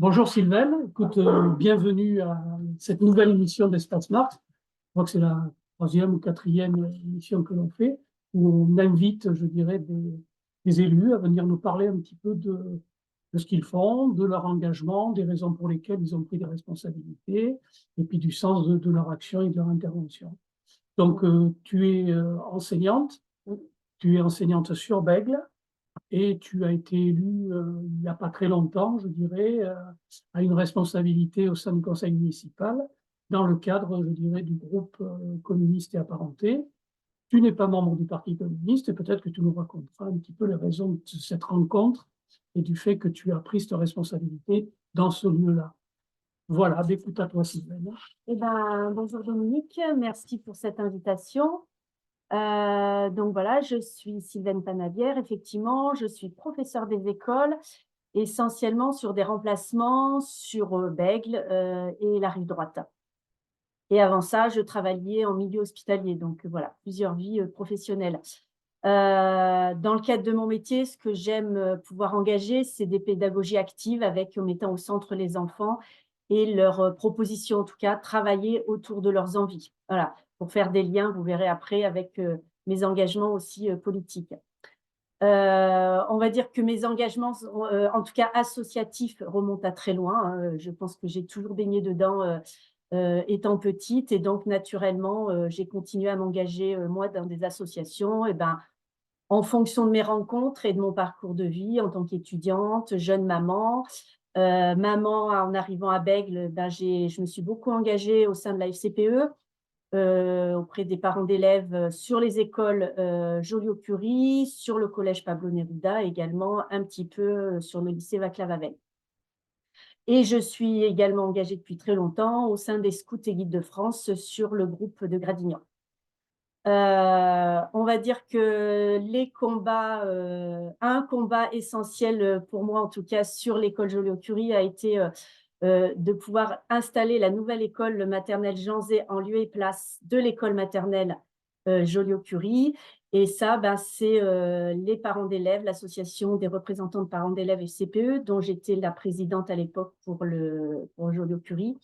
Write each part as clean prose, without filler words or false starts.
Bonjour Sylvain, écoute, bienvenue à cette nouvelle émission d'Espace Mars. Je crois que c'est la troisième ou quatrième émission que l'on fait, où on invite, je dirais, des élus à venir nous parler un petit peu de ce qu'ils font, de leur engagement, des raisons pour lesquelles ils ont pris des responsabilités, et puis du sens de leur action et de leur intervention. Donc, tu es enseignante sur Bègle, et tu as été élu il n'y a pas très longtemps, je dirais, à une responsabilité au sein du conseil municipal, dans le cadre, je dirais, du groupe communiste et apparenté. Tu n'es pas membre du Parti communiste et peut-être que tu nous raconteras un petit peu les raisons de cette rencontre et du fait que tu as pris cette responsabilité dans ce lieu-là. Voilà, écoute à toi, Sylvain. Eh ben, bonjour Dominique, merci pour cette invitation. Donc voilà, je suis Sylvaine Panavière, effectivement, je suis professeure des écoles, essentiellement sur des remplacements sur Bègle et la rive droite. Et avant ça, je travaillais en milieu hospitalier, donc voilà, plusieurs vies professionnelles. Dans le cadre de mon métier, ce que j'aime pouvoir engager, c'est des pédagogies actives en mettant au centre les enfants et leurs propositions, en tout cas, travailler autour de leurs envies. Voilà, pour faire des liens, vous verrez après, avec mes engagements aussi politiques. On va dire que mes engagements, en tout cas associatifs, remontent à très loin, hein. Je pense que j'ai toujours baigné dedans étant petite, et donc naturellement, j'ai continué à m'engager, moi, dans des associations, et ben, en fonction de mes rencontres et de mon parcours de vie en tant qu'étudiante, jeune maman. Maman, en arrivant à Bègle, ben, je me suis beaucoup engagée au sein de la FCPE, auprès des parents d'élèves sur les écoles Joliot-Curie, sur le collège Pablo Neruda, également un petit peu sur le lycée Václav Havel. Et je suis également engagée depuis très longtemps au sein des Scouts et Guides de France sur le groupe de Gradignan. On va dire que un combat essentiel pour moi, en tout cas sur l'école Joliot-Curie, a été de pouvoir installer la nouvelle école maternelle Jean Zay en lieu et place de l'école maternelle Joliot-Curie. Et ça, ben, c'est les parents d'élèves, l'association des représentants de parents d'élèves FCPE, dont j'étais la présidente à l'époque pour Joliot-Curie.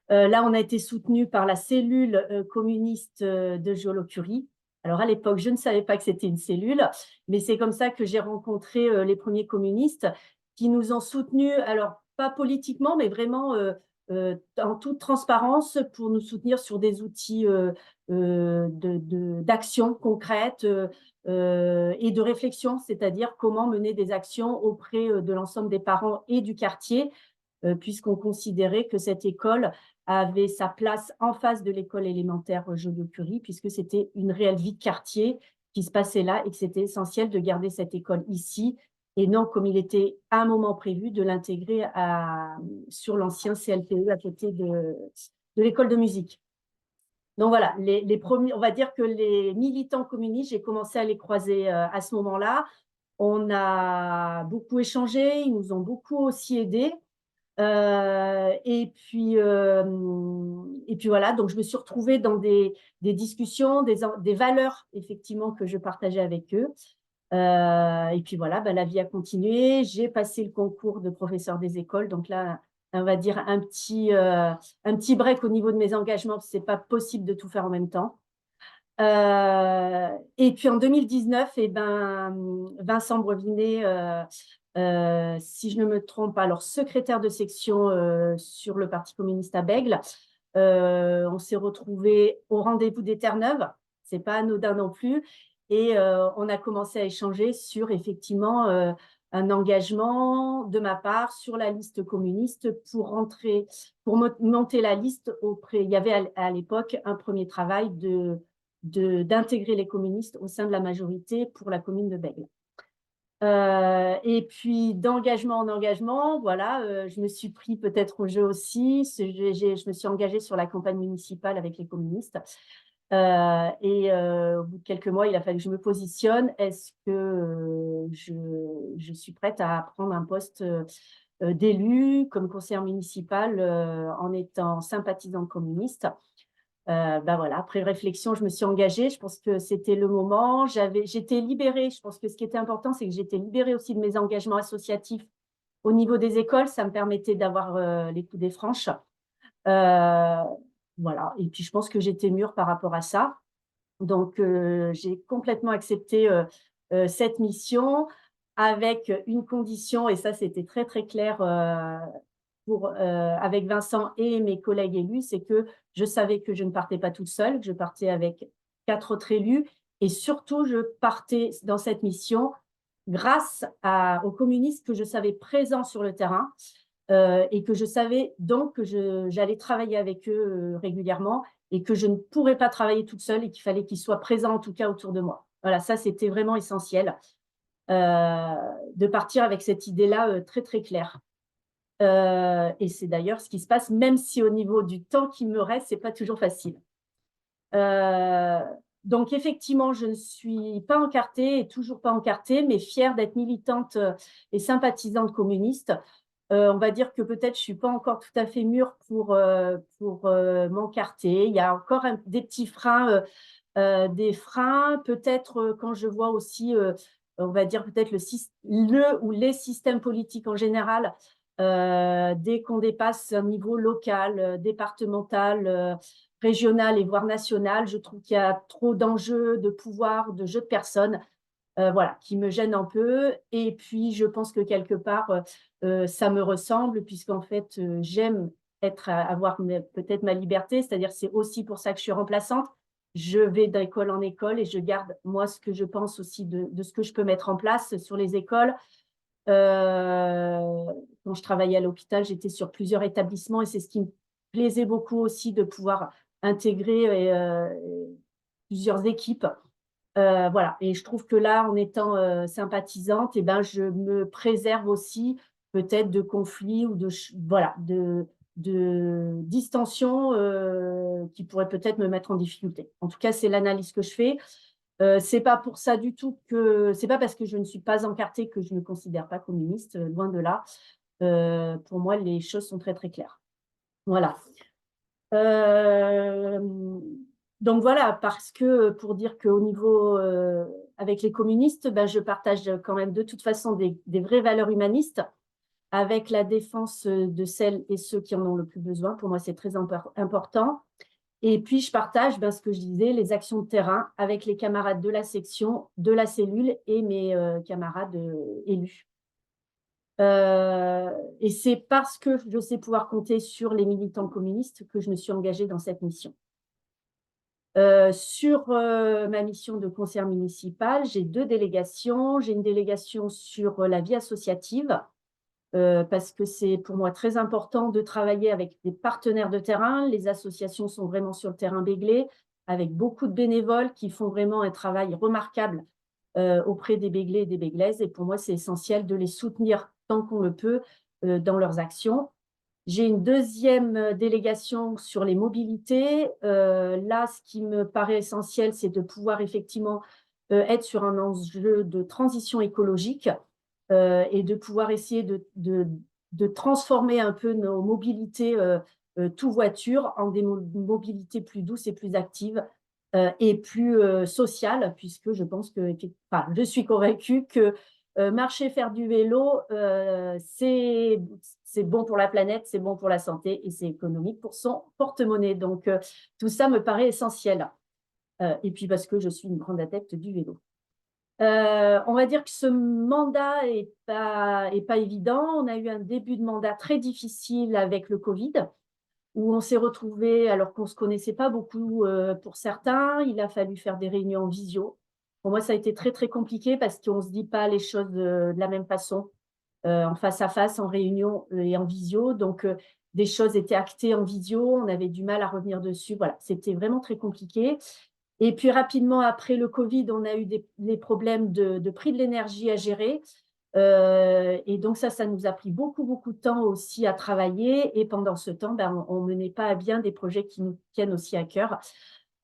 Là, on a été soutenu par la cellule communiste de Joliot-Curie. Alors, à l'époque, je ne savais pas que c'était une cellule, mais c'est comme ça que j'ai rencontré les premiers communistes qui nous ont soutenus, alors pas politiquement, mais vraiment en toute transparence, pour nous soutenir sur des outils d'action concrète et de réflexion, c'est-à-dire comment mener des actions auprès de l'ensemble des parents et du quartier, puisqu'on considérait que cette école avait sa place en face de l'école élémentaire Joliot-Curie, puisque c'était une réelle vie de quartier qui se passait là et que c'était essentiel de garder cette école ici et non, comme il était à un moment prévu, de l'intégrer sur l'ancien CLPE à côté de l'école de musique. Donc voilà, les premiers, on va dire que les militants communistes, j'ai commencé à les croiser à ce moment-là. On a beaucoup échangé, ils nous ont beaucoup aussi aidés. Et puis voilà, donc je me suis retrouvée dans des discussions, des valeurs effectivement que je partageais avec eux. Et puis voilà, ben, la vie a continué. J'ai passé le concours de professeur des écoles. Donc là, on va dire un petit break au niveau de mes engagements, parce que ce n'est pas possible de tout faire en même temps. Et puis en 2019, eh ben, Vincent Brevinet, si je ne me trompe pas, alors secrétaire de section sur le Parti communiste à Bègle, on s'est retrouvés au rendez-vous des Terre-Neuve, c'est pas anodin non plus, et on a commencé à échanger sur effectivement un engagement de ma part sur la liste communiste pour monter la liste auprès. Il y avait à l'époque un premier travail d'intégrer les communistes au sein de la majorité pour la commune de Bègle. Et puis d'engagement en engagement, voilà, je me suis pris peut-être au jeu aussi. Je me suis engagée sur la campagne municipale avec les communistes. Au bout de quelques mois, il a fallu que je me positionne. Est-ce que je suis prête à prendre un poste d'élu comme conseillère municipale en étant sympathisante communiste? Ben voilà, après réflexion, je me suis engagée. Je pense que c'était le moment. J'étais libérée. Je pense que ce qui était important, c'est que j'étais libérée aussi de mes engagements associatifs au niveau des écoles, ça me permettait d'avoir les coudées franches. Voilà. Et puis, je pense que j'étais mûre par rapport à ça. Donc, j'ai complètement accepté cette mission avec une condition, et ça, c'était très, très clair avec Vincent et mes collègues élus, c'est que je savais que je ne partais pas toute seule, que je partais avec 4 autres élus, et surtout, je partais dans cette mission grâce aux communistes que je savais présents sur le terrain et que je savais donc que j'allais travailler avec eux régulièrement et que je ne pourrais pas travailler toute seule et qu'il fallait qu'ils soient présents en tout cas autour de moi. Voilà, ça c'était vraiment essentiel de partir avec cette idée-là très très claire. Et c'est d'ailleurs ce qui se passe, même si au niveau du temps qui me reste, c'est pas toujours facile. Donc effectivement, je ne suis pas encartée et toujours pas encartée, mais fière d'être militante et sympathisante communiste. On va dire que peut-être je suis pas encore tout à fait mûre pour m'encarter. Il y a encore des petits freins, des freins. Peut-être quand je vois aussi, on va dire peut-être le ou les systèmes politiques en général, dès qu'on dépasse un niveau local, départemental, régional et voire national, je trouve qu'il y a trop d'enjeux, de pouvoir, de jeux de personnes. Voilà, qui me gêne un peu. Et puis, je pense que quelque part, ça me ressemble, puisqu'en fait, j'aime avoir peut-être ma liberté, c'est-à-dire c'est aussi pour ça que je suis remplaçante. Je vais d'école en école et je garde, moi, ce que je pense aussi de ce que je peux mettre en place sur les écoles. Quand je travaillais à l'hôpital, j'étais sur plusieurs établissements et c'est ce qui me plaisait beaucoup aussi de pouvoir intégrer plusieurs équipes. Voilà. Et je trouve que là, en étant sympathisante, eh ben, je me préserve aussi peut-être de conflits ou voilà, de distensions qui pourraient peut-être me mettre en difficulté. En tout cas, c'est l'analyse que je fais. C'est pas pour ça du tout c'est pas parce que je ne suis pas encartée que je ne me considère pas communiste, loin de là. Pour moi, les choses sont très très claires. Voilà. Euh, donc voilà, parce que pour dire qu'au niveau avec les communistes, ben, je partage quand même de toute façon des vraies valeurs humanistes avec la défense de celles et ceux qui en ont le plus besoin. Pour moi, c'est très important. Et puis, je partage ben, ce que je disais, les actions de terrain avec les camarades de la section, de la cellule et mes camarades élus. Et c'est parce que je sais pouvoir compter sur les militants communistes que je me suis engagée dans cette mission. Sur ma mission de conseillère municipale, j'ai 2 délégations. J'ai une délégation sur la vie associative, parce que c'est pour moi très important de travailler avec des partenaires de terrain. Les associations sont vraiment sur le terrain Béglé, avec beaucoup de bénévoles qui font vraiment un travail remarquable auprès des Béglés et des Béglaises. Et pour moi, c'est essentiel de les soutenir tant qu'on le peut dans leurs actions. J'ai une deuxième délégation sur les mobilités. Là, ce qui me paraît essentiel, c'est de pouvoir effectivement être sur un enjeu de transition écologique et de pouvoir essayer de transformer un peu nos mobilités tout voiture en des mobilités plus douces et plus actives et plus sociales, puisque je pense que, enfin, je suis convaincue que marcher, faire du vélo, c'est bon pour la planète, c'est bon pour la santé et c'est économique pour son porte-monnaie. Donc, tout ça me paraît essentiel. Et puis parce que je suis une grande adepte du vélo. On va dire que ce mandat est pas évident. On a eu un début de mandat très difficile avec le Covid, où on s'est retrouvés alors qu'on ne se connaissait pas beaucoup pour certains. Il a fallu faire des réunions en visio. Pour moi, ça a été très, très compliqué parce qu'on ne se dit pas les choses de la même façon, en face à face, en réunion et en visio. Donc, des choses étaient actées en visio. On avait du mal à revenir dessus. Voilà, c'était vraiment très compliqué. Et puis, rapidement, après le Covid, on a eu des problèmes de prix de l'énergie à gérer. Et donc ça nous a pris beaucoup, beaucoup de temps aussi à travailler. Et pendant ce temps, ben, on ne menait pas à bien des projets qui nous tiennent aussi à cœur.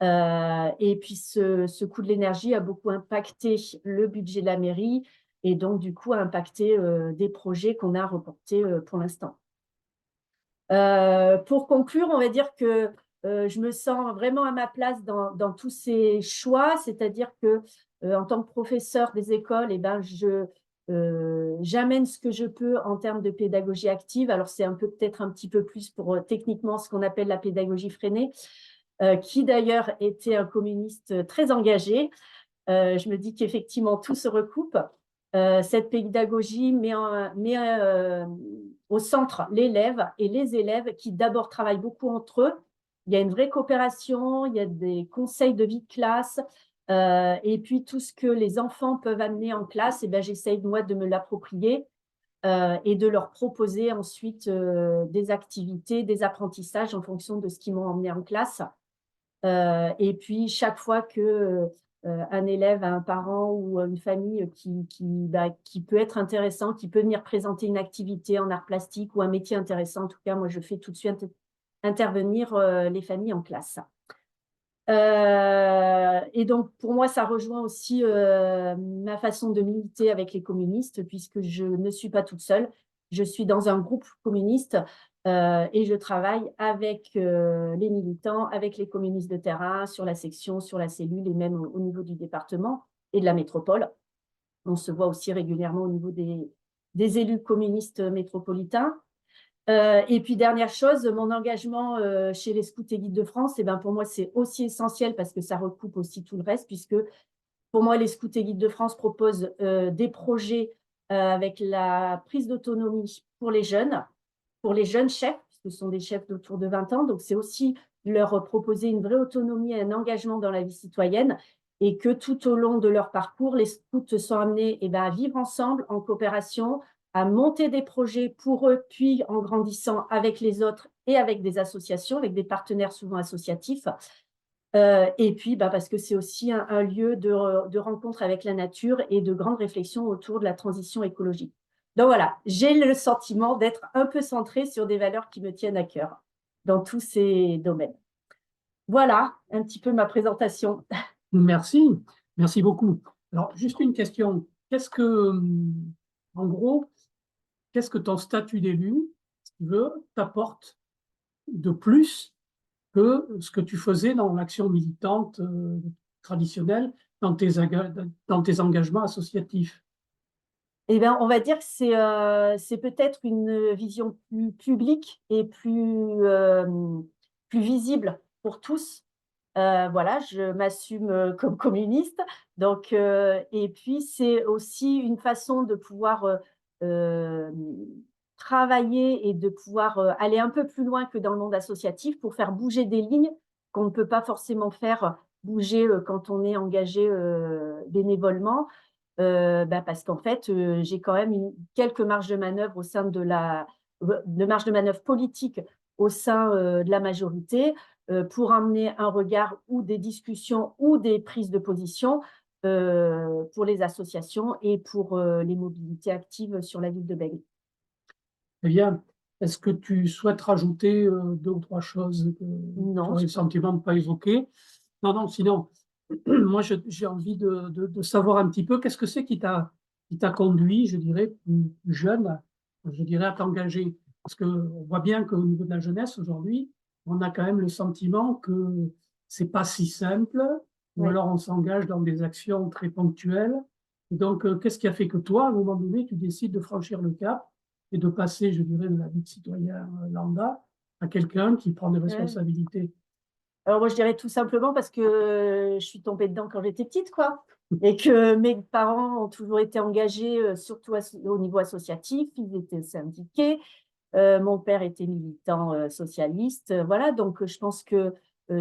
Et puis, ce coût de l'énergie a beaucoup impacté le budget de la mairie et donc, du coup, a impacté des projets qu'on a reportés pour l'instant. Pour conclure, on va dire que je me sens vraiment à ma place dans tous ces choix, c'est-à-dire que en tant que professeur des écoles, eh ben, j'amène ce que je peux en termes de pédagogie active. Alors, c'est peut-être un petit peu plus pour techniquement ce qu'on appelle la pédagogie freinée, qui d'ailleurs était un communiste très engagé. Je me dis qu'effectivement, tout se recoupe. Cette pédagogie met au centre l'élève et les élèves qui d'abord travaillent beaucoup entre eux. Il y a une vraie coopération, il y a des conseils de vie de classe, et puis tout ce que les enfants peuvent amener en classe, j'essaye moi de me l'approprier et de leur proposer ensuite des activités, des apprentissages en fonction de ce qu'ils m'ont emmené en classe. Et puis, chaque fois que un élève a un parent ou une famille qui peut être intéressant, qui peut venir présenter une activité en art plastique ou un métier intéressant, en tout cas, moi, je fais tout de suite intervenir les familles en classe. Et donc, pour moi, ça rejoint aussi ma façon de militer avec les communistes, puisque je ne suis pas toute seule. Je suis dans un groupe communiste et je travaille avec les militants, avec les communistes de terrain, sur la section, sur la cellule et même au niveau du département et de la métropole. On se voit aussi régulièrement au niveau des élus communistes métropolitains. Et puis, dernière chose, mon engagement chez les Scouts et Guides de France, pour moi, c'est aussi essentiel parce que ça recoupe aussi tout le reste, puisque pour moi, les Scouts et Guides de France proposent des projets avec la prise d'autonomie pour les jeunes chefs, puisque ce sont des chefs d'autour de 20 ans. Donc, c'est aussi leur proposer une vraie autonomie et un engagement dans la vie citoyenne et que tout au long de leur parcours, les scouts sont amenés à vivre ensemble, en coopération, à monter des projets pour eux, puis en grandissant avec les autres et avec des associations, avec des partenaires souvent associatifs. Et puis, parce que c'est aussi un lieu de rencontre avec la nature et de grandes réflexions autour de la transition écologique. Donc voilà, j'ai le sentiment d'être un peu centrée sur des valeurs qui me tiennent à cœur dans tous ces domaines. Voilà un petit peu ma présentation. Merci, merci beaucoup. Alors, juste une question. En gros, qu'est-ce que ton statut d'élu, si tu veux, t'apporte de plus que ce que tu faisais dans l'action militante traditionnelle, dans tes engagements associatifs? On va dire que c'est peut-être une vision plus publique et plus visible pour tous. Voilà, je m'assume comme communiste. Donc, et puis, c'est aussi une façon de pouvoir euh, travailler et de pouvoir aller un peu plus loin que dans le monde associatif pour faire bouger des lignes qu'on ne peut pas forcément faire bouger quand on est engagé bénévolement. Parce qu'en fait, j'ai quand même quelques marges de manœuvre au sein de marge de manœuvre politique au sein de la majorité pour amener un regard ou des discussions ou des prises de position pour les associations et pour les mobilités actives sur la ville de Bègle. Eh bien, est-ce que tu souhaites rajouter deux ou trois choses que tu Non, aurais le sentiment de ne pas évoquer? Non, non, sinon, moi, j'ai envie de savoir un petit peu qu'est-ce que c'est qui t'a conduit, je dirais, plus jeune, je dirais, à t'engager. Parce qu'on voit bien qu'au niveau de la jeunesse, aujourd'hui, on a quand même le sentiment que c'est pas si simple, ou oui. alors on s'engage dans des actions très ponctuelles. Et donc, qu'est-ce qui a fait que toi, à un moment donné, tu décides de franchir le cap et de passer, je dirais, de la vie de citoyen lambda à quelqu'un qui prend des responsabilités? Alors moi, je dirais tout simplement parce que je suis tombée dedans quand j'étais petite, quoi. Et que mes parents ont toujours été engagés, surtout au niveau associatif. Ils étaient syndiqués. Mon père était militant socialiste. Voilà, donc je pense que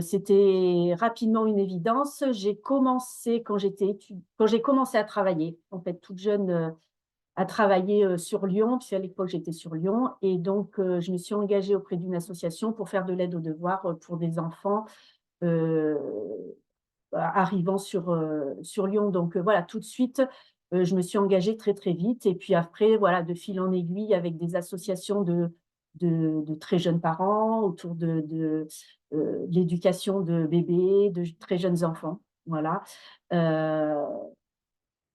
c'était rapidement une évidence. J'ai commencé quand j'ai commencé à travailler, en fait, toute jeune, à travailler sur Lyon, puisque à l'époque j'étais sur Lyon, et donc je me suis engagée auprès d'une association pour faire de l'aide aux devoirs pour des enfants euh, arrivant sur Lyon. Donc voilà, tout de suite, je me suis engagée très très vite. Et puis après, voilà, de fil en aiguille avec des associations de très jeunes parents autour de l'éducation de bébés, de très jeunes enfants. Voilà. Euh,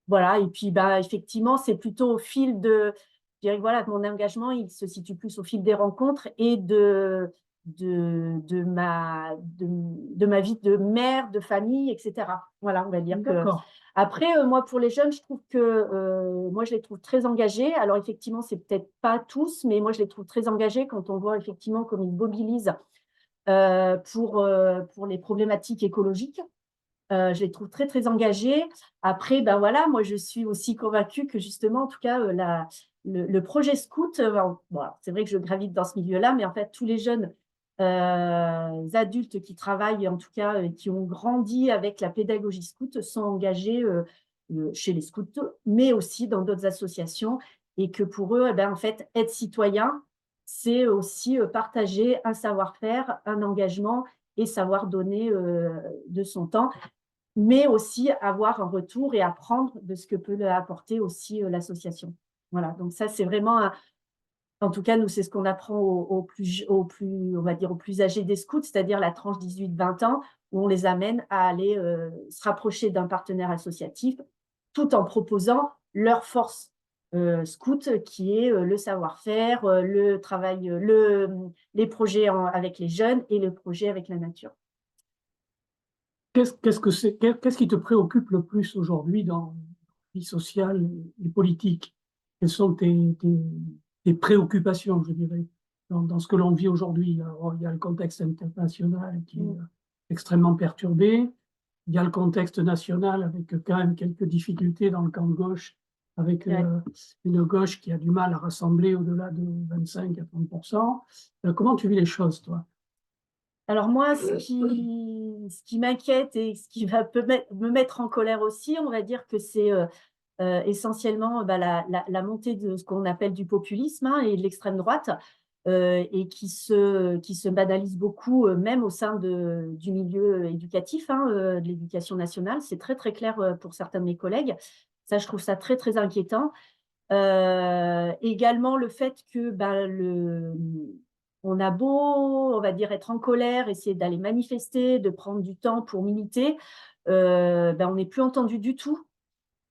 voilà. Et puis effectivement, c'est plutôt au fil je dirais que voilà, mon engagement, il se situe plus au fil des rencontres et de ma vie de mère, de famille, etc. Voilà, on va dire que D'accord. Après, moi, pour les jeunes, je trouve que moi, je les trouve très engagés. Alors, effectivement, c'est peut-être pas tous, mais moi, je les trouve très engagés quand on voit effectivement comme ils mobilisent pour les problématiques écologiques. Je les trouve très, très engagés. Après, ben voilà, moi, je suis aussi convaincue que justement, en tout cas, le projet scout, bon, c'est vrai que je gravite dans ce milieu-là, mais en fait, tous les jeunes adultes qui travaillent, en tout cas, qui ont grandi avec la pédagogie scout, sont engagés chez les scouts, mais aussi dans d'autres associations. Et que pour eux, eh ben, en fait, être citoyen, c'est aussi partager un savoir-faire, un engagement et savoir donner de son temps, mais aussi avoir un retour et apprendre de ce que peut apporter aussi l'association. Voilà, donc ça, c'est vraiment, en tout cas, nous, c'est ce qu'on apprend on va dire, aux plus âgés des scouts, c'est-à-dire la tranche 18-20 ans, où on les amène à aller se rapprocher d'un partenaire associatif, tout en proposant leur force scout, qui est le savoir-faire, le travail, les projets avec les jeunes et le projet avec la nature. Qu'est-ce qui te préoccupe le plus aujourd'hui dans la vie sociale et politique? Quelles sont tes préoccupations, je dirais, dans ce que l'on vit aujourd'hui? Alors, il y a le contexte international qui est extrêmement perturbé. Il y a le contexte national avec quand même quelques difficultés dans le camp de gauche, avec une gauche qui a du mal à rassembler au-delà de 25 à 30%. Comment tu vis les choses, toi? Alors moi, ce qui m'inquiète et ce qui va me mettre en colère aussi, on va dire que c'est essentiellement la montée de ce qu'on appelle du populisme, hein, et de l'extrême droite, et qui se banalise beaucoup, même au sein du milieu éducatif, hein, de l'éducation nationale. C'est très, très clair pour certains de mes collègues. Ça, je trouve ça très, très inquiétant. Également, le fait que on a beau, on va dire, être en colère, essayer d'aller manifester, de prendre du temps pour militer, on n'est plus entendu du tout.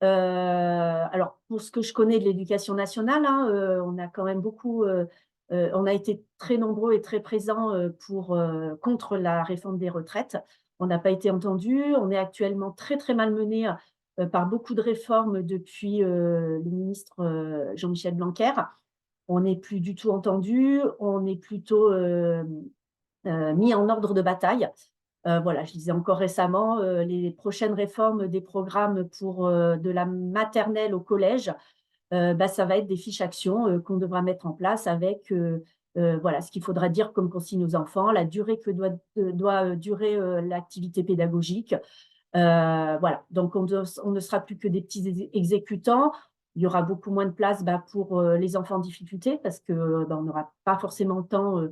Alors, pour ce que je connais de l'éducation nationale, hein, on a quand même beaucoup, on a été très nombreux et très présents contre la réforme des retraites. On n'a pas été entendu. On est actuellement très, très malmené par beaucoup de réformes depuis le ministre Jean-Michel Blanquer. On n'est plus du tout entendu. On est plutôt mis en ordre de bataille. Voilà, je disais encore récemment, les prochaines réformes des programmes pour de la maternelle au collège, ça va être des fiches actions qu'on devra mettre en place avec voilà, ce qu'il faudra dire comme consigne aux enfants, la durée que doit durer l'activité pédagogique. Voilà, donc on ne sera plus que des petits exécutants. Il y aura beaucoup moins de place pour les enfants en difficulté parce que on n'aura pas forcément le temps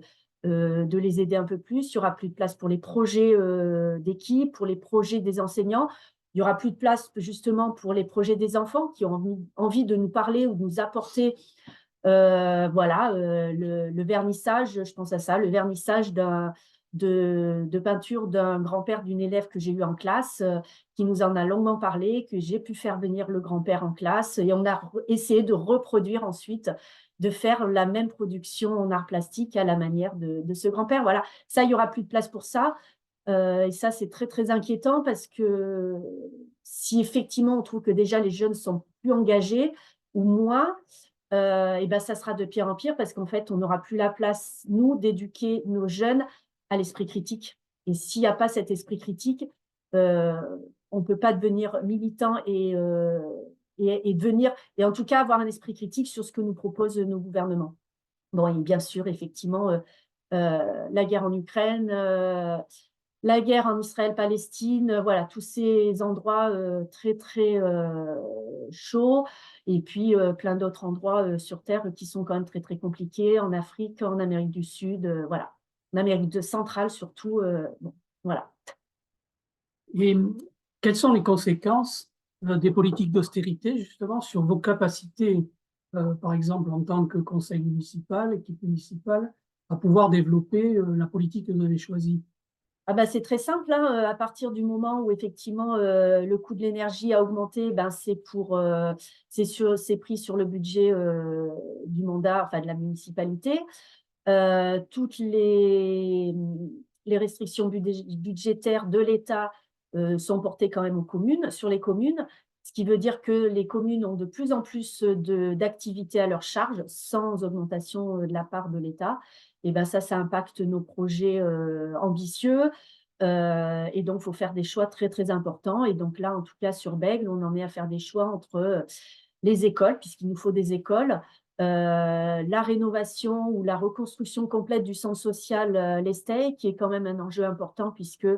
de les aider un peu plus. Il y aura plus de place pour les projets d'équipe, pour les projets des enseignants. Il y aura plus de place justement pour les projets des enfants qui ont envie de nous parler ou de nous apporter voilà, le vernissage, je pense à ça, le vernissage de peinture d'un grand-père d'une élève que j'ai eu en classe, qui nous en a longuement parlé, que j'ai pu faire venir le grand-père en classe et on a essayé de reproduire ensuite, de faire la même production en art plastique à la manière de ce grand-père. Voilà, ça, il n'y aura plus de place pour ça. Et ça, c'est très, très inquiétant parce que si effectivement on trouve que déjà les jeunes sont plus engagés ou moins, ça sera de pire en pire parce qu'en fait, on n'aura plus la place, nous, d'éduquer nos jeunes à l'esprit critique. Et s'il n'y a pas cet esprit critique, on ne peut pas devenir militant et devenir, et en tout cas avoir un esprit critique sur ce que nous proposent nos gouvernements. Bon, et bien sûr, effectivement, la guerre en Ukraine, la guerre en Israël-Palestine, voilà, tous ces endroits très, très chauds. Et puis, plein d'autres endroits sur Terre qui sont quand même très, très compliqués, en Afrique, en Amérique du Sud, voilà. En Amérique centrale surtout, bon, voilà. Et quelles sont les conséquences des politiques d'austérité, justement, sur vos capacités, par exemple, en tant que conseil municipal, équipe municipale, à pouvoir développer la politique que vous avez choisie? Ah c'est très simple, hein, à partir du moment où effectivement le coût de l'énergie a augmenté, c'est pris sur le budget du mandat, enfin de la municipalité. Toutes les restrictions budgétaires de l'État sont portées quand même aux communes, sur les communes. Ce qui veut dire que les communes ont de plus en plus d'activités à leur charge, sans augmentation de la part de l'État. Et ben ça impacte nos projets ambitieux. Et donc, il faut faire des choix très, très importants. Et donc là, en tout cas, sur Bègles, on en est à faire des choix entre les écoles, puisqu'il nous faut des écoles, la rénovation ou la reconstruction complète du centre social l'Estey, qui est quand même un enjeu important, puisque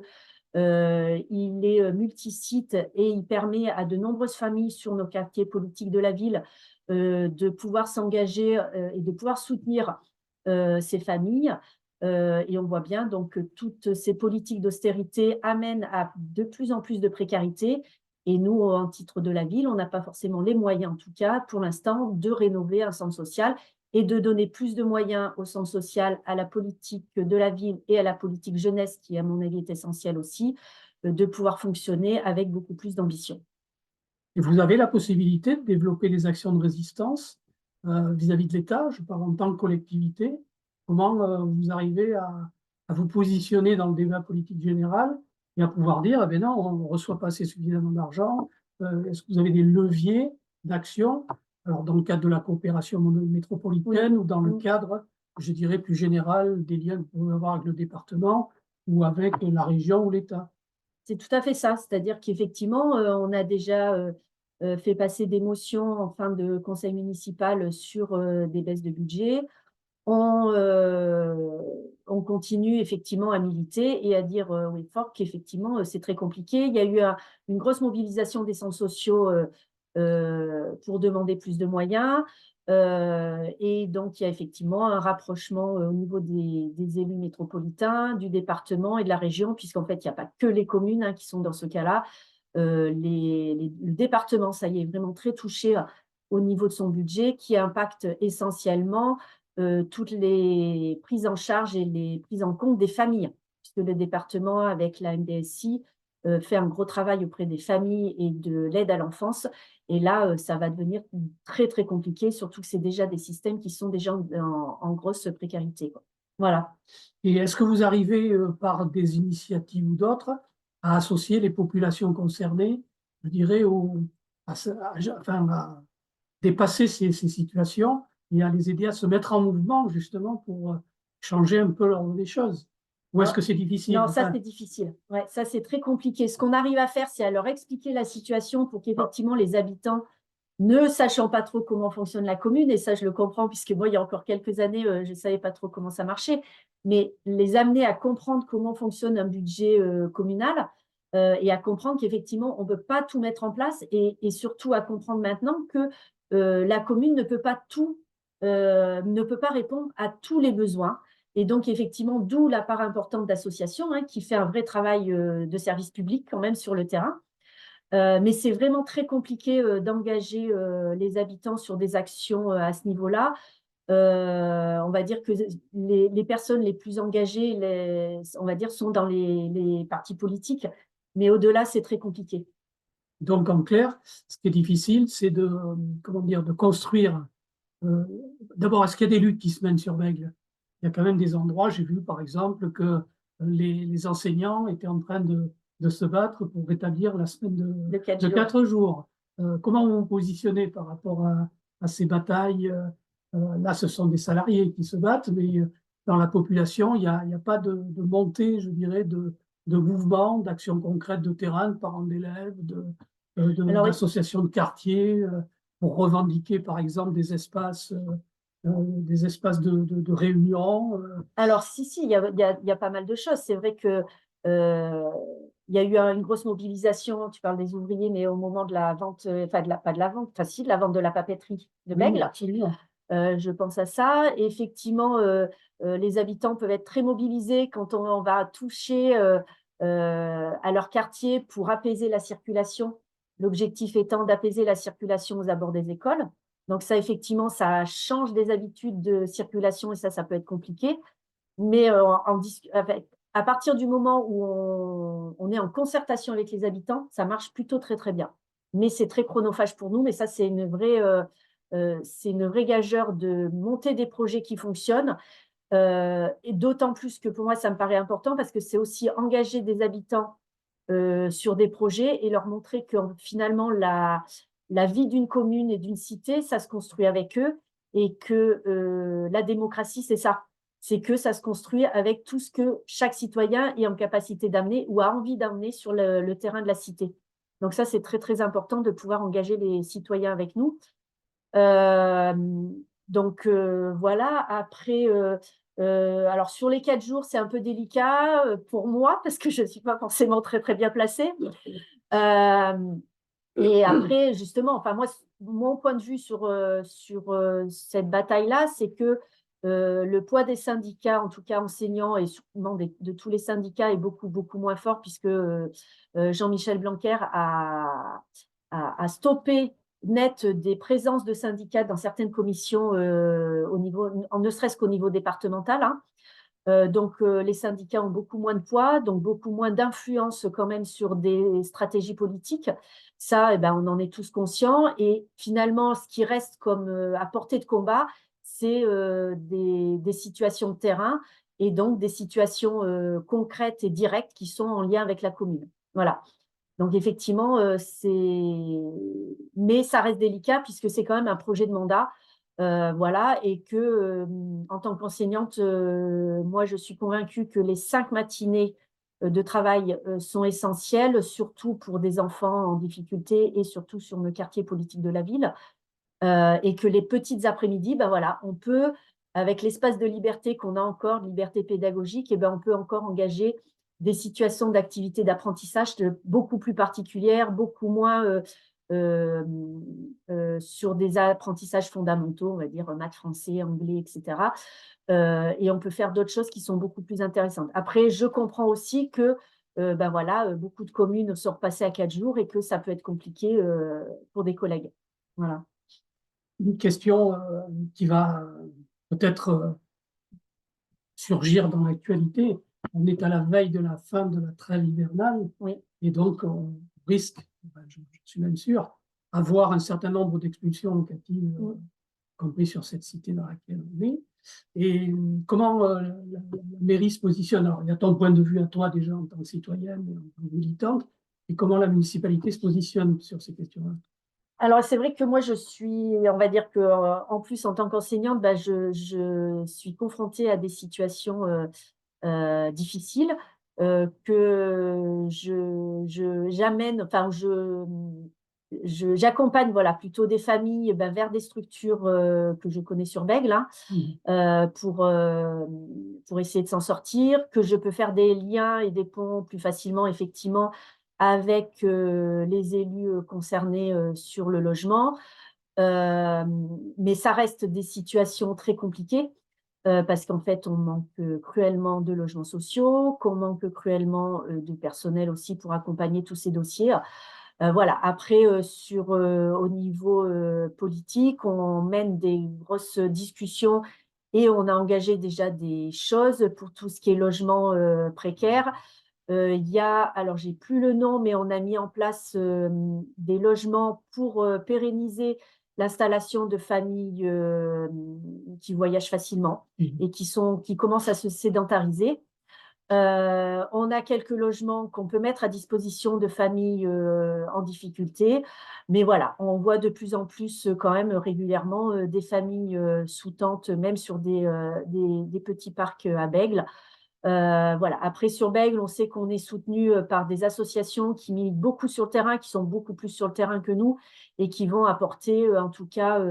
il est multisite et il permet à de nombreuses familles sur nos quartiers politiques de la ville de pouvoir s'engager et de pouvoir soutenir ces familles. Et on voit bien donc que toutes ces politiques d'austérité amènent à de plus en plus de précarité. Et nous, en titre de la ville, on n'a pas forcément les moyens, en tout cas, pour l'instant, de rénover un centre social et de donner plus de moyens au centre social, à la politique de la ville et à la politique jeunesse, qui, à mon avis, est essentielle aussi, de pouvoir fonctionner avec beaucoup plus d'ambition. Et vous avez la possibilité de développer des actions de résistance vis-à-vis de l'État, je parle en tant que collectivité. Comment vous arrivez à vous positionner dans le débat politique général et à pouvoir dire, eh bien non, on ne reçoit pas assez suffisamment d'argent. Est-ce que vous avez des leviers d'action, alors dans le cadre de la coopération métropolitaine ou dans le cadre, je dirais, plus général des liens que vous pouvez avoir avec le département ou avec la région ou l'État? C'est tout à fait ça, c'est-à-dire qu'effectivement, on a déjà fait passer des motions en fin de conseil municipal sur des baisses de budget. On continue effectivement à militer et à dire oui, fort qu'effectivement, c'est très compliqué. Il y a eu une grosse mobilisation des centres sociaux pour demander plus de moyens. Et donc, il y a effectivement un rapprochement au niveau des élus métropolitains, du département et de la région, puisqu'en fait, il n'y a pas que les communes qui sont dans ce cas-là. Le département, ça y est, vraiment très touché au niveau de son budget, qui impacte essentiellement toutes les prises en charge et les prises en compte des familles, puisque le département, avec la MDSI, fait un gros travail auprès des familles et de l'aide à l'enfance. Et là, ça va devenir très, très compliqué, surtout que c'est déjà des systèmes qui sont déjà en grosse précarité, quoi. Voilà. Et est-ce que vous arrivez, par des initiatives ou d'autres, à associer les populations concernées, je dirais, à dépasser ces situations et à les aider à se mettre en mouvement, justement, pour changer un peu l'ordre des choses? Ou est-ce que c'est difficile? Non, ça, c'est difficile. Ouais, ça, c'est très compliqué. Ce qu'on arrive à faire, c'est à leur expliquer la situation pour qu'effectivement les habitants, ne sachant pas trop comment fonctionne la commune, et ça, je le comprends, puisque moi, il y a encore quelques années, je ne savais pas trop comment ça marchait, mais les amener à comprendre comment fonctionne un budget communal et à comprendre qu'effectivement, on ne peut pas tout mettre en place et surtout à comprendre maintenant que la commune ne peut pas tout, ne peut pas répondre à tous les besoins. Et donc, effectivement, d'où la part importante d'associations qui fait un vrai travail de service public quand même sur le terrain. Mais c'est vraiment très compliqué d'engager les habitants sur des actions à ce niveau-là. On va dire que les personnes les plus engagées, on va dire, sont dans les partis politiques. Mais au-delà, c'est très compliqué. Donc, en clair, ce qui est difficile, c'est de, comment dire, de construire. D'abord, est-ce qu'il y a des luttes qui se mènent sur Bègles? Il y a quand même des endroits, j'ai vu par exemple que les enseignants étaient en train de se battre pour rétablir la semaine De 4 de jours. 4 jours. Comment vous vous positionnez par rapport à ces batailles? Là, ce sont des salariés qui se battent, mais dans la population, il n'y a pas de montée, je dirais, de mouvements, d'actions concrètes de terrain, de parents d'élèves, d'associations de quartier, pour revendiquer, par exemple, des espaces de réunion. Alors, si, il y a pas mal de choses. C'est vrai que il y a eu une grosse mobilisation, tu parles des ouvriers, mais au moment de la vente, enfin, pas de la vente, enfin, si, de la vente de la papeterie de Bègles. Absolument. Je pense à ça. Et effectivement, les habitants peuvent être très mobilisés quand on va toucher à leur quartier pour apaiser la circulation. L'objectif étant d'apaiser la circulation aux abords des écoles. Donc ça, effectivement, ça change des habitudes de circulation et ça peut être compliqué. Mais à partir du moment où on est en concertation avec les habitants, ça marche plutôt très, très bien. Mais c'est très chronophage pour nous, mais ça, c'est une vraie gageure de monter des projets qui fonctionnent. Et d'autant plus que pour moi, ça me paraît important parce que c'est aussi engager des habitants sur des projets et leur montrer que finalement la vie d'une commune et d'une cité, ça se construit avec eux et que la démocratie, c'est ça. C'est que ça se construit avec tout ce que chaque citoyen est en capacité d'amener ou a envie d'amener sur le terrain de la cité. Donc ça, c'est très, très important de pouvoir engager les citoyens avec nous. Donc voilà, après, alors sur les 4 jours, c'est un peu délicat pour moi parce que je ne suis pas forcément très, très bien placée. Et après, justement, enfin moi, mon point de vue sur cette bataille-là, c'est que le poids des syndicats, en tout cas enseignants et sûrement de tous les syndicats, est beaucoup, beaucoup moins fort puisque Jean-Michel Blanquer a stoppé net des présences de syndicats dans certaines commissions au niveau, ne serait-ce qu'au niveau départemental. Hein. Donc, les syndicats ont beaucoup moins de poids, donc beaucoup moins d'influence quand même sur des stratégies politiques. Ça, eh ben, on en est tous conscients. Et finalement, ce qui reste comme à portée de combat, c'est des situations de terrain et donc des situations concrètes et directes qui sont en lien avec la commune. Voilà. Donc, effectivement, mais ça reste délicat puisque c'est quand même un projet de mandat. Voilà, et que en tant qu'enseignante, moi, je suis convaincue que les 5 matinées de travail sont essentielles, surtout pour des enfants en difficulté et surtout sur le quartier politique de la ville. Et que les petites après-midi, ben voilà, on peut, avec l'espace de liberté qu'on a encore, de liberté pédagogique, et ben on peut encore engager des situations d'activité d'apprentissage beaucoup plus particulières, beaucoup moins sur des apprentissages fondamentaux, on va dire maths, français, anglais, etc. Et on peut faire d'autres choses qui sont beaucoup plus intéressantes. Après, je comprends aussi que ben voilà, beaucoup de communes sont repassées à 4 jours et que ça peut être compliqué pour des collègues. Voilà. Une question qui va peut-être surgir dans l'actualité. On est à la veille de la fin de la trêve hivernale, oui. Et donc on risque, je suis même sûr, avoir un certain nombre d'expulsions locatives, compris sur cette cité dans laquelle on est. Et comment la mairie se positionne? Alors, il y a ton point de vue à toi déjà en tant que citoyenne et en tant que militante, et comment la municipalité se positionne sur ces questions-là? Alors, c'est vrai que moi, on va dire que en plus, en tant qu'enseignante, bah, je suis confrontée à des situations difficiles que j'amène, enfin, j'accompagne voilà, plutôt des familles vers des structures que je connais sur Bègle hein, pour essayer de s'en sortir, que je peux faire des liens et des ponts plus facilement, effectivement, avec les élus concernés sur le logement. Mais ça reste des situations très compliquées parce qu'en fait, on manque cruellement de logements sociaux, qu'on manque cruellement de personnel aussi pour accompagner tous ces dossiers. Voilà. Après, au niveau politique, on mène des grosses discussions et on a engagé déjà des choses pour tout ce qui est logement précaire. Il y a, alors j'ai plus le nom, mais on a mis en place des logements pour pérenniser l'installation de familles qui voyagent facilement et qui commencent à se sédentariser. On a quelques logements qu'on peut mettre à disposition de familles en difficulté. Mais voilà, on voit de plus en plus quand même régulièrement des familles sous tente, même sur des petits parcs à Bègle. Voilà. Après, sur Bègle, on sait qu'on est soutenu par des associations qui militent beaucoup sur le terrain, qui sont beaucoup plus sur le terrain que nous et qui vont apporter, en tout cas,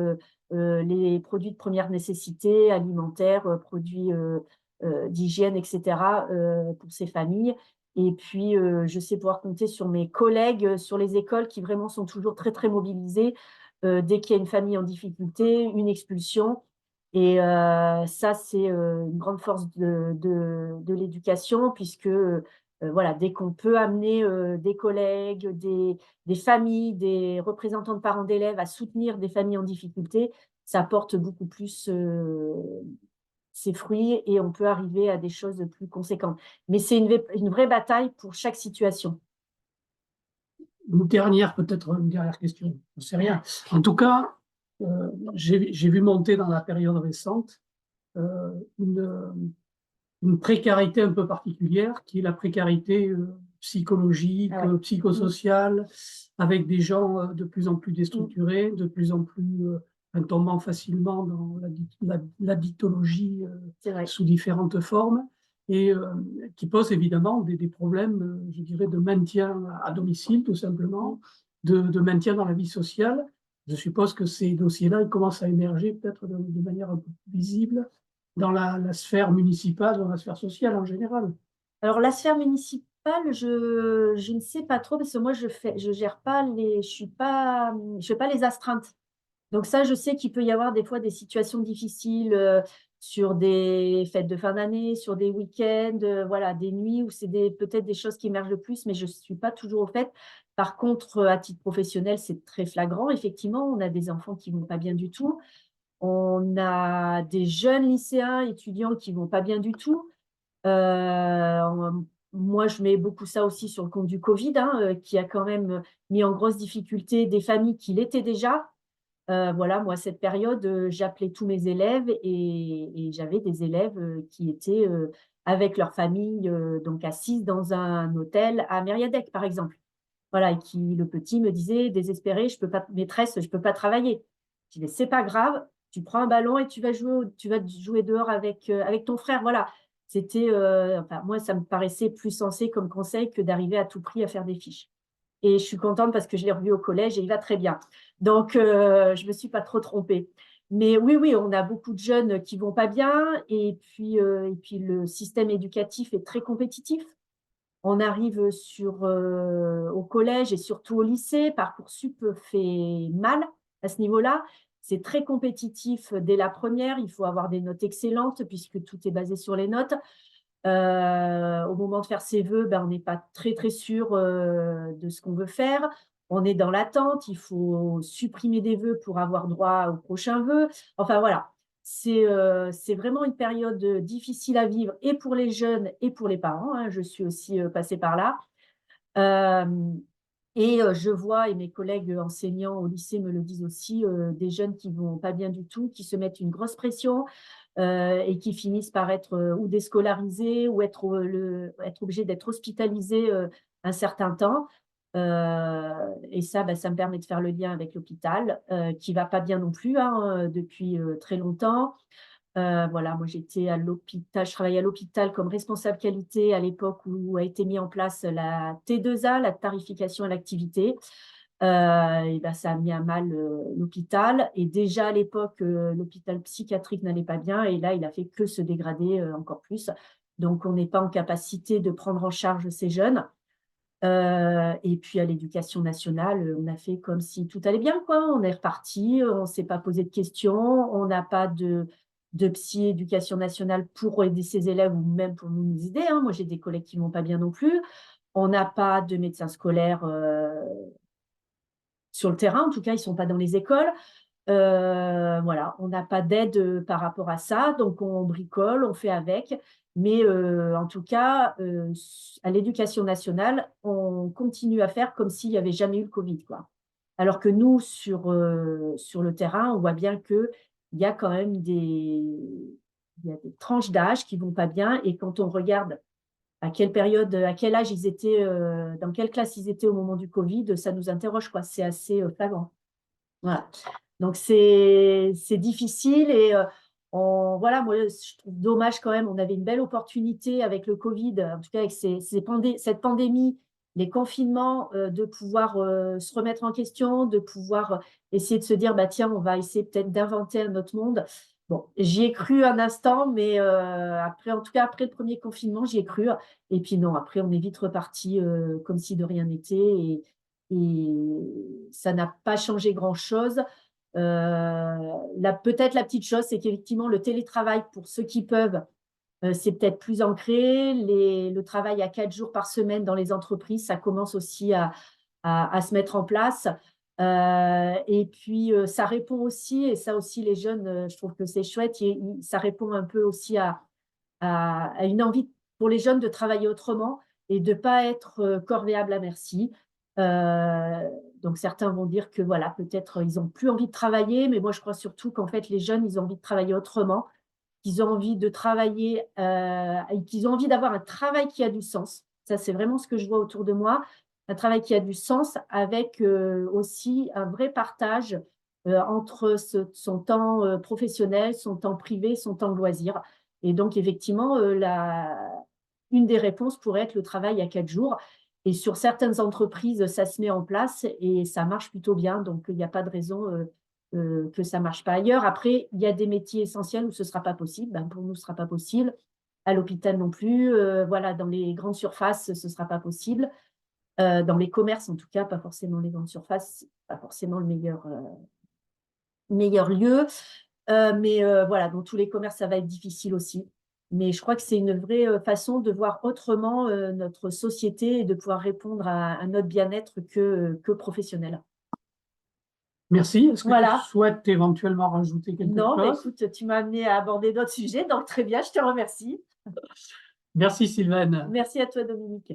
les produits de première nécessité, alimentaires, produits d'hygiène, etc., pour ces familles. Et puis, je sais pouvoir compter sur mes collègues sur les écoles qui vraiment sont toujours très, très mobilisés dès qu'il y a une famille en difficulté, une expulsion. Et ça, c'est une grande force de l'éducation, puisque voilà, dès qu'on peut amener des collègues, des familles, des représentants de parents d'élèves à soutenir des familles en difficulté, ça porte beaucoup plus ses fruits et on peut arriver à des choses plus conséquentes. Mais c'est une vraie bataille pour chaque situation. Peut-être une dernière question, je ne sais rien. En tout cas, j'ai vu monter dans la période récente une précarité un peu particulière, qui est la précarité psychologiques, Ah ouais. psychosociales, avec des gens de plus en plus déstructurés, de plus en plus tombant facilement dans la dictologie C'est vrai. sous différentes formes, et qui posent évidemment des problèmes, je dirais, de maintien à domicile, tout simplement, de maintien dans la vie sociale. Je suppose que ces dossiers-là, ils commencent à émerger peut-être de manière un peu plus visible dans la sphère municipale, dans la sphère sociale en général. Alors, la sphère municipale, je ne sais pas trop parce que moi, je gère pas je fais pas les astreintes. Donc ça, je sais qu'il peut y avoir des fois des situations difficiles sur des fêtes de fin d'année, sur des week-ends, voilà, des nuits où c'est peut-être des choses qui émergent le plus, mais je ne suis pas toujours au fait. Par contre, à titre professionnel, c'est très flagrant. Effectivement, on a des enfants qui vont pas bien du tout. On a des jeunes lycéens, étudiants qui vont pas bien du tout. Moi, je mets beaucoup ça aussi sur le compte du Covid, hein, qui a quand même mis en grosse difficulté des familles qui l'étaient déjà. Voilà, moi, cette période, j'appelais tous mes élèves et j'avais des élèves qui étaient avec leur famille, donc assises dans un hôtel à Mériadec, par exemple. Voilà, et le petit me disait, désespéré, je peux pas, maîtresse, je peux pas travailler. Je dis, mais c'est pas grave, tu prends un ballon et tu vas jouer dehors avec ton frère. Voilà, c'était, enfin, moi, ça me paraissait plus sensé comme conseil que d'arriver à tout prix à faire des fiches. Et je suis contente parce que je l'ai revu au collège et il va très bien. Donc, je me suis pas trop trompée. Mais oui, oui, on a beaucoup de jeunes qui vont pas bien et puis le système éducatif est très compétitif. On arrive au collège et surtout au lycée. Parcoursup fait mal à ce niveau-là. C'est très compétitif dès la première. Il faut avoir des notes excellentes puisque tout est basé sur les notes. Au moment de faire ses vœux, ben, on n'est pas très, très sûr de ce qu'on veut faire. On est dans l'attente. Il faut supprimer des vœux pour avoir droit au prochain vœu. Enfin, voilà. C'est vraiment une période difficile à vivre et pour les jeunes et pour les parents, hein. Je suis aussi passée par là. Euh, je vois, et mes collègues enseignants au lycée me le disent aussi, des jeunes qui vont pas bien du tout, qui se mettent une grosse pression et qui finissent par être ou déscolarisés ou être obligés d'être hospitalisés un certain temps. Et ça, bah, ça me permet de faire le lien avec l'hôpital, qui va pas bien non plus, hein, depuis très longtemps. Voilà, moi j'étais à l'hôpital, je travaillais à l'hôpital comme responsable qualité à l'époque où a été mis en place la T2A, la tarification à l'activité. Et ben, ça a mis à mal l'hôpital. Et déjà à l'époque, l'hôpital psychiatrique n'allait pas bien. Et là, il a fait que se dégrader encore plus. Donc, on n'est pas en capacité de prendre en charge ces jeunes. Et puis à l'éducation nationale, on a fait comme si tout allait bien, quoi. On est reparti, on ne s'est pas posé de questions, on n'a pas de psy éducation nationale pour aider ses élèves ou même pour nous aider, hein. Moi, j'ai des collègues qui ne vont pas bien non plus. On n'a pas de médecins scolaires sur le terrain, en tout cas, ils ne sont pas dans les écoles. Voilà, on n'a pas d'aide par rapport à ça, donc on bricole, on fait avec. Mais en tout cas, à l'éducation nationale, on continue à faire comme s'il n'y avait jamais eu le Covid, quoi. Alors que nous, sur le terrain, on voit bien qu'il y a quand même il y a des tranches d'âge qui vont pas bien. Et quand on regarde à quelle période, à quel âge ils étaient, dans quelle classe ils étaient au moment du Covid, ça nous interroge, quoi. C'est assez flagrant. Voilà. Donc, c'est difficile et voilà, moi, je trouve dommage quand même. On avait une belle opportunité avec le Covid, en tout cas avec cette pandémie, les confinements, de pouvoir se remettre en question, de pouvoir essayer de se dire, bah, tiens, on va essayer peut-être d'inventer un autre monde. Bon, j'y ai cru un instant, mais après, en tout cas, après le premier confinement, j'y ai cru. Et puis non, après, on est vite reparti comme si de rien n'était. Et ça n'a pas changé grand-chose. Peut-être la petite chose, c'est qu'effectivement, le télétravail, pour ceux qui peuvent, c'est peut-être plus ancré. Le travail à 4 jours par semaine dans les entreprises, ça commence aussi à se mettre en place. Et puis, ça répond aussi, et ça aussi, les jeunes, je trouve que c'est chouette, ça répond un peu aussi à une envie pour les jeunes de travailler autrement et de ne pas être corvéable à merci. Euh, donc, certains vont dire que voilà, peut-être ils n'ont plus envie de travailler, mais moi, je crois surtout qu'en fait, les jeunes, ils ont envie de travailler autrement, qu'ils ont envie de travailler et qu'ils ont envie d'avoir un travail qui a du sens. Ça, c'est vraiment ce que je vois autour de moi. Un travail qui a du sens avec aussi un vrai partage entre son temps professionnel, son temps privé, son temps de loisir. Et donc, effectivement, une des réponses pourrait être le travail à 4 jours. Et sur certaines entreprises, ça se met en place et ça marche plutôt bien. Donc, il n'y a pas de raison que ça ne marche pas ailleurs. Après, il y a des métiers essentiels où ce ne sera pas possible. Ben, pour nous, ce ne sera pas possible. À l'hôpital non plus. Voilà, dans les grandes surfaces, ce ne sera pas possible. Dans les commerces, en tout cas, pas forcément les grandes surfaces, pas forcément le meilleur lieu. Mais voilà, dans tous les commerces, ça va être difficile aussi. Mais je crois que c'est une vraie façon de voir autrement notre société et de pouvoir répondre à notre bien-être que professionnel. Merci. Est-ce que tu Voilà. souhaites éventuellement rajouter quelque Non, mais chose? écoute, tu m'as amené à aborder d'autres sujets, donc très bien, je te remercie. Merci Sylvaine. Merci à toi, Dominique.